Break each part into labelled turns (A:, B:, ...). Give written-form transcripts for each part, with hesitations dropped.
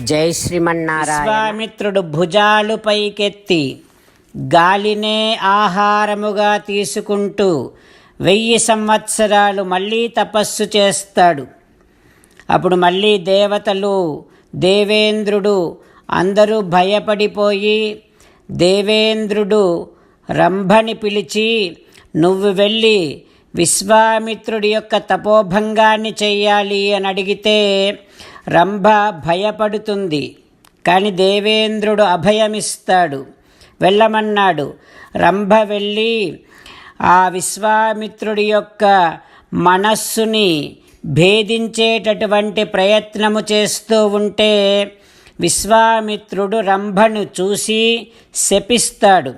A: జై శ్రీమన్నారాయణ.
B: విశ్వామిత్రుడు భుజాలు పైకెత్తి గాలినే ఆహారముగా తీసుకుంటూ 1000 సంవత్సరాలు మళ్ళీ తపస్సు చేస్తాడు. అప్పుడు మళ్ళీ దేవతలు, దేవేంద్రుడు అందరూ భయపడిపోయి దేవేంద్రుడు రంభని పిలిచి, నువ్వు వెళ్ళి విశ్వామిత్రుడి యొక్క తపోభంగాన్ని చెయ్యాలి అని అడిగితే రంభ భయపడుతుంది. కానీ దేవేంద్రుడు అభయమిస్తాడు, వెళ్ళమన్నాడు. రంభ వెళ్ళి ఆ విశ్వామిత్రుడి యొక్క మనస్సుని భేదించేటటువంటి ప్రయత్నము చేస్తూ ఉంటే విశ్వామిత్రుడు రంభను చూసి శపిస్తాడు.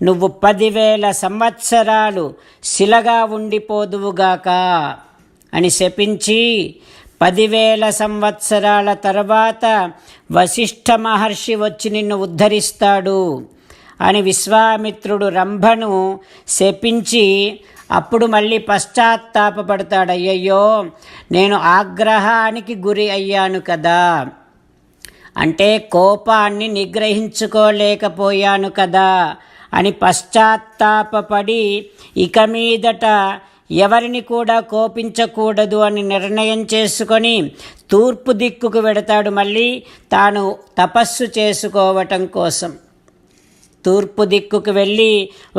B: నువ్వు 10,000 సంవత్సరాలు శిలగా ఉండిపోదువుగాక అని శపించి 10,000 సంవత్సరాల తర్వాత వశిష్ఠ మహర్షి వచ్చి నిన్ను ఉద్ధరిస్తాడు అని విశ్వామిత్రుడు రంభను శపించి అప్పుడు మళ్ళీ పశ్చాత్తాపపడతాడు. అయ్యయ్యో, నేను ఆగ్రహానికి గురి అయ్యాను కదా, అంటే కోపాన్ని నిగ్రహించుకోలేకపోయాను కదా అని పశ్చాత్తాపపడి ఇక మీదట ఎవరిని కూడా కోపించకూడదు అని నిర్ణయం చేసుకొని తూర్పు దిక్కుకు వెడతాడు. మళ్ళీ తాను తపస్సు చేసుకోవటం కోసం తూర్పు దిక్కుకు వెళ్ళి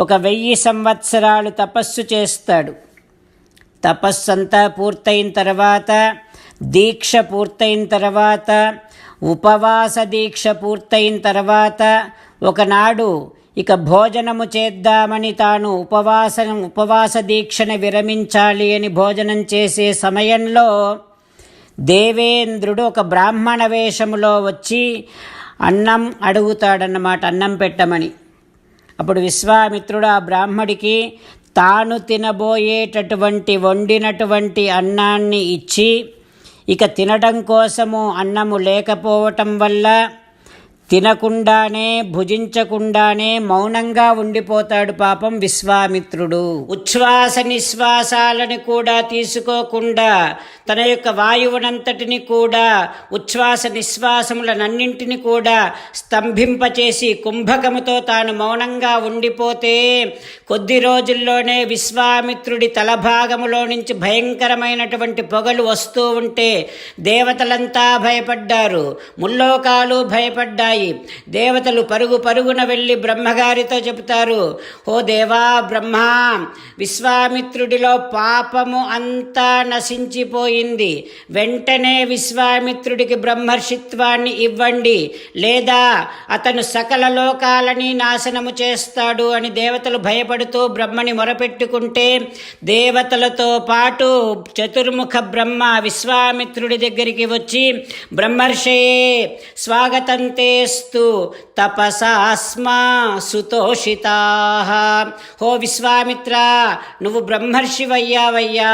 B: ఒక 1000 సంవత్సరాలు తపస్సు చేస్తాడు. తపస్సు అంతా పూర్తయిన తర్వాత, దీక్ష పూర్తయిన తర్వాత, ఉపవాస దీక్ష పూర్తయిన తర్వాత ఒకనాడు ఇక భోజనము చేద్దామని తాను ఉపవాస దీక్షను విరమించాలి అని భోజనం చేసే సమయంలో దేవేంద్రుడు ఒక బ్రాహ్మణ వేషములో వచ్చి అన్నం అడుగుతాడన్నమాట, అన్నం పెట్టమని. అప్పుడు విశ్వామిత్రుడు ఆ బ్రాహ్మడికి తాను తినబోయేటటువంటి వండినటువంటి అన్నాన్ని ఇచ్చి, ఇక తినడం కోసము అన్నము లేకపోవటం వల్ల తినకుండానే భుజించకుండానే మౌనంగా ఉండిపోతాడు పాపం విశ్వామిత్రుడు. ఉచ్ఛ్వాస నిశ్వాసాలను కూడా తీసుకోకుండా తన యొక్క వాయువునంతటిని కూడా, ఉచ్ఛ్వాస నిశ్వాసములనన్నింటిని కూడా స్తంభింపచేసి కుంభకముతో తాను మౌనంగా ఉండిపోతే కొద్ది రోజుల్లోనే విశ్వామిత్రుడి తలభాగములో నుంచి భయంకరమైనటువంటి పొగలు వస్తూ ఉంటే దేవతలంతా భయపడ్డారు, ముల్లోకాలు భయపడ్డాయి. దేవతలు పరుగున వెళ్ళి బ్రహ్మగారితో చెబుతారు, ఓ దేవా బ్రహ్మ, విశ్వామిత్రుడిలో పాపము అంతా నశించిపోయింది, వెంటనే విశ్వామిత్రుడికి బ్రహ్మర్షిత్వాన్ని ఇవ్వండి, లేదా అతను సకల లోకాలని నాశనము చేస్తాడు అని దేవతలు భయపడుతూ బ్రహ్మని మొరపెట్టుకుంటే దేవతలతో పాటు చతుర్ముఖ బ్రహ్మ విశ్వామిత్రుడి దగ్గరికి వచ్చి, బ్రహ్మర్షయే స్వాగతంతే తపసాస్మా సుతోషితాః. ఓ విశ్వామిత్ర, నువ్వు బ్రహ్మర్షివయ్యావయ్యా,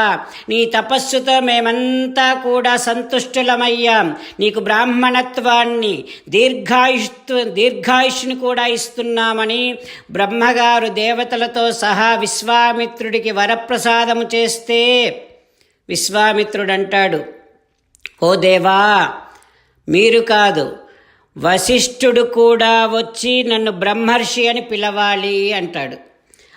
B: నీ తపస్సుతో మేమంతా కూడా సంతుష్టులమయ్యాం, నీకు బ్రాహ్మణత్వాన్ని దీర్ఘాయుష్ని కూడా ఇస్తున్నామని బ్రహ్మగారు దేవతలతో సహా విశ్వామిత్రుడికి వరప్రసాదము చేస్తే విశ్వామిత్రుడు అంటాడు, ఓ దేవా, మీరు కాదు, వశిష్ఠుడు కూడా వచ్చి నన్ను బ్రహ్మర్షి అని పిలవాలి అంటాడు.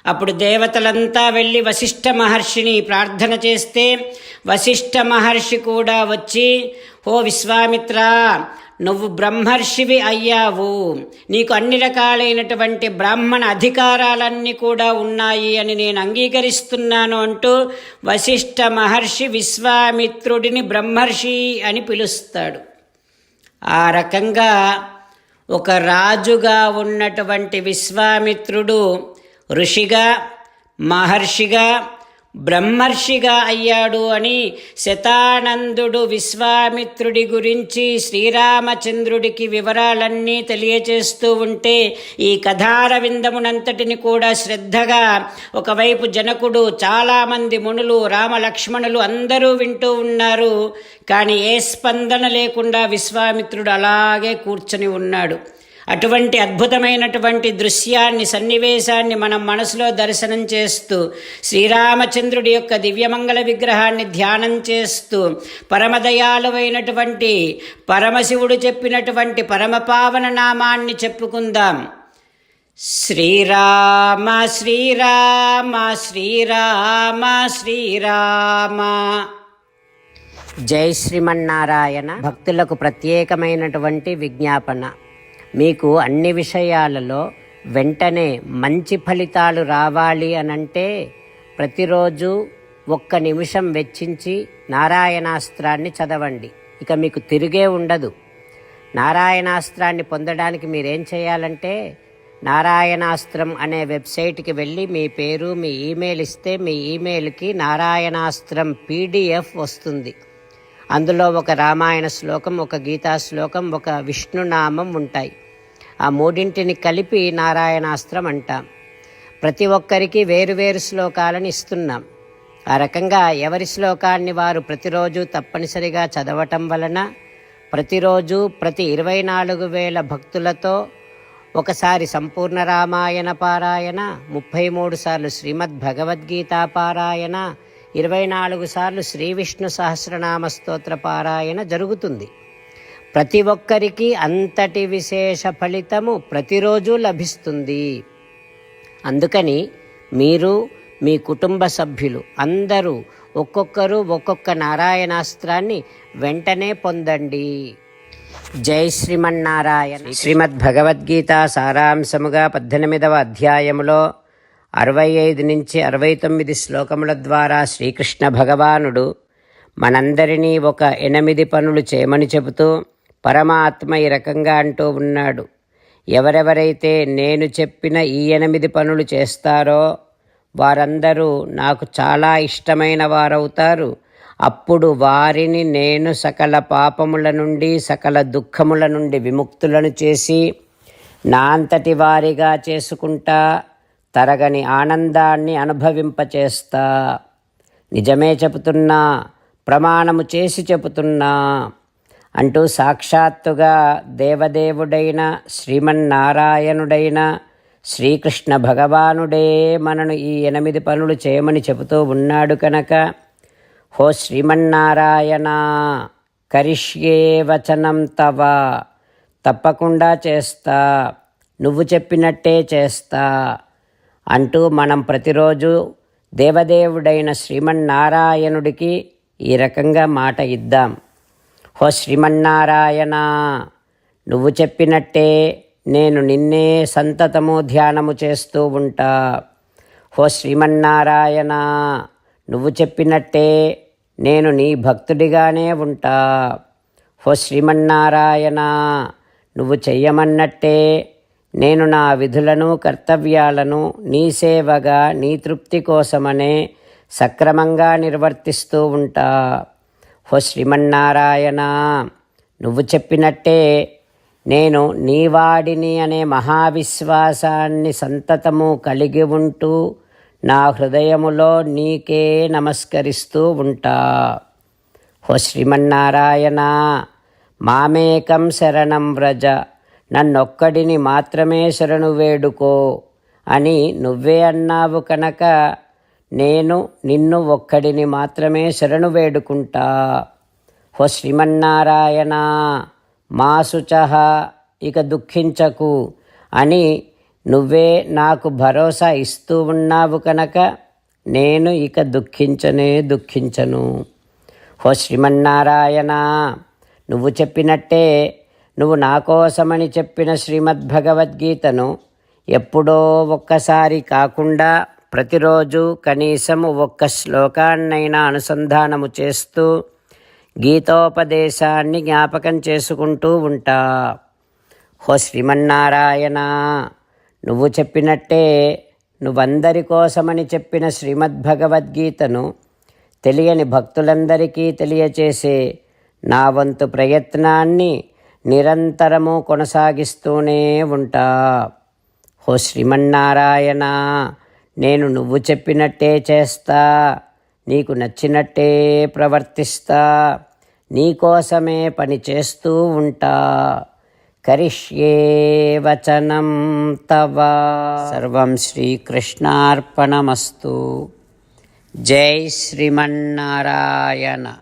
B: అప్పుడు దేవతలంతా వెళ్ళి వశిష్ఠ మహర్షిని ప్రార్థన చేస్తే వశిష్ఠ మహర్షి కూడా వచ్చి, ఓ విశ్వామిత్ర, నువ్వు బ్రహ్మర్షివి అయ్యావు, నీకు అన్ని రకాలైనటువంటి బ్రాహ్మణ అధికారాలన్నీ కూడా ఉన్నాయి అని నేను అంగీకరిస్తున్నాను అంటూ వశిష్ఠ మహర్షి విశ్వామిత్రుడిని బ్రహ్మర్షి అని పిలుస్తాడు. ఆ రకంగా ఒక రాజుగా ఉన్నటువంటి విశ్వామిత్రుడు ఋషిగా, మహర్షిగా, బ్రహ్మర్షిగా అయ్యాడు అని శతానందుడు విశ్వామిత్రుడి గురించి శ్రీరామచంద్రుడికి వివరాలన్నీ తెలియచేస్తూ ఉంటే ఈ కథారవిందమునంతటిని కూడా శ్రద్ధగా ఒకవైపు జనకుడు, చాలామంది మునులు, రామలక్ష్మణులు అందరూ వింటూ ఉన్నారు. కానీ ఏ స్పందన లేకుండా విశ్వామిత్రుడు అలాగే కూర్చొని ఉన్నాడు. అటువంటి అద్భుతమైనటువంటి దృశ్యాన్ని, సన్నివేశాన్ని మనం మనసులో దర్శనం చేస్తూ, శ్రీరామచంద్రుడి యొక్క దివ్యమంగళ విగ్రహాన్ని ధ్యానం చేస్తూ, పరమదయాలువైనటువంటి పరమశివుడు చెప్పినటువంటి పరమపావన నామాన్ని చెప్పుకుందాం. శ్రీరామ శ్రీరామ శ్రీరామ శ్రీరామ. జై శ్రీమన్నారాయణ. భక్తులకు ప్రత్యేకమైనటువంటి విజ్ఞాపన. మీకు అన్ని విషయాలలో వెంటనే మంచి ఫలితాలు రావాలి అనంటే ప్రతిరోజు 1 నిమిషం వెచ్చించి నారాయణాస్త్రాన్ని చదవండి. ఇక మీకు తిరిగే ఉండదు. నారాయణాస్త్రాన్ని పొందడానికి మీరేం చేయాలంటే, నారాయణాస్త్రం అనే వెబ్సైట్కి వెళ్ళి మీ పేరు, మీ ఈమెయిల్ ఇస్తే మీ ఈమెయిల్కి నారాయణాస్త్రం PDF వస్తుంది. అందులో ఒక రామాయణ శ్లోకం, ఒక గీతా శ్లోకం, ఒక విష్ణునామం ఉంటాయి. ఆ 3ంటిని కలిపి నారాయణాస్త్రం అంటాం. ప్రతి ఒక్కరికి వేరువేరు శ్లోకాలను ఇస్తున్నాం. ఆ రకంగా ఎవరి శ్లోకాన్ని వారు ప్రతిరోజు తప్పనిసరిగా చదవటం వలన ప్రతిరోజు ప్రతి 24,000 భక్తులతో ఒకసారి సంపూర్ణ రామాయణ పారాయణ, 33 సార్లు శ్రీమద్ భగవద్గీత పారాయణ, 24 సార్లు శ్రీ విష్ణు సహస్రనామ స్తోత్ర పారాయణ జరుగుతుంది. ప్రతి ఒక్కరికి అంతటి విశేష ఫలితము ప్రతిరోజు లభిస్తుంది. అందుకని మీరు, మీ కుటుంబ సభ్యులు అందరూ ఒక్కొక్కరు ఒక్కొక్క నారాయణాస్త్రాన్ని వెంటనే పొందండి. జై శ్రీమన్నారాయణ. శ్రీమద్ భగవద్గీత సారాంశముగా 18వ అధ్యాయములో 65 నుంచి 69 శ్లోకముల ద్వారా శ్రీకృష్ణ భగవానుడు మనందరినీ ఒక 8 పనులు చేయమని చెబుతూ పరమాత్మ ఈ రకంగా అంటూ ఉన్నాడు. ఎవరెవరైతే నేను చెప్పిన ఈ 8 పనులు చేస్తారో వారందరూ నాకు చాలా ఇష్టమైన వారవుతారు. అప్పుడు వారిని నేను సకల పాపముల నుండి, సకల దుఃఖముల నుండి విముక్తులను చేసి నా అంతటి వారిగా చేసుకుంటా, తరగని ఆనందాన్ని అనుభవింపచేస్తా. నిజమే చెబుతున్నా, ప్రమాణము చేసి చెబుతున్నా అంటూ సాక్షాత్తుగా దేవదేవుడైన శ్రీమన్నారాయణుడైన శ్రీకృష్ణ భగవానుడే మనను ఈ 8 పనులు చేయమని చెబుతూ ఉన్నాడు కనుక, హో శ్రీమన్నారాయణ, కరిష్యే వచనం తవ, తప్పకుండా చేస్తా, నువ్వు చెప్పినట్టే చేస్తా అంటూ మనం ప్రతిరోజు దేవదేవుడైన శ్రీమన్నారాయణుడికి ఈ రకంగా మాట ఇద్దాం. హో శ్రీమన్నారాయణ, నువ్వు చెప్పినట్టే నేను నిన్నే సంతతము ధ్యానము చేస్తూ ఉంటా. హో శ్రీమన్నారాయణ, నువ్వు చెప్పినట్టే నేను నీ భక్తుడిగానే ఉంటా. హో శ్రీమన్నారాయణ, నువ్వు చెయ్యమన్నట్టే నేను నా విధులను, కర్తవ్యాలను నీ సేవగా, నీ తృప్తి కోసమనే సక్రమంగా నిర్వర్తిస్తూ ఉంటా. హో శ్రీమన్నారాయణ, నువ్వు చెప్పినట్టే నేను నీవాడిని అనే మహావిశ్వాసాన్ని సంతతము కలిగి ఉంటూ నా హృదయములో నీకే నమస్కరిస్తూ ఉంటా. హో శ్రీమన్నారాయణ, మామేకం శరణం వ్రజ, నన్నొక్కడిని మాత్రమే శరణు వేడుకో అని నువ్వే అన్నావు కనుక నేను నిన్ను ఒక్కడిని మాత్రమే శరణు వేడుకుంటా. హో శ్రీమన్నారాయణ, మా శుచః, ఇక దుఃఖించకు అని నువ్వే నాకు భరోసా ఇస్తూ ఉన్నావు కనుక నేను ఇక దుఃఖించను. హో శ్రీమన్నారాయణ, నువ్వు చెప్పినట్టే నువ్వు నా కోసమని చెప్పిన శ్రీమద్భగవద్గీతను ఎప్పుడో ఒక్కసారి కాకుండా ప్రతిరోజు కనీసం 1 శ్లోకాన్నైనా అనుసంధానము చేస్తూ గీతోపదేశాన్ని జ్ఞాపకం చేసుకుంటూ ఉంటా. హో శ్రీమన్నారాయణ, నువ్వు చెప్పినట్టే నువ్వందరి కోసమని చెప్పిన శ్రీమద్భగవద్గీతను తెలియని భక్తులందరికీ తెలియచేసే నా వంతు ప్రయత్నాన్ని నిరంతరము కొనసాగిస్తూనే ఉంటా. హో శ్రీమన్నారాయణ, నేను నువ్వు చెప్పినట్టే చేస్తా, నీకు నచ్చినట్టే ప్రవర్తిస్తా, నీకోసమే పని చేస్తూ ఉంటా. కరిష్యే వచనం తవ. సర్వం శ్రీకృష్ణార్పణమస్తు. జై శ్రీమన్నారాయణ.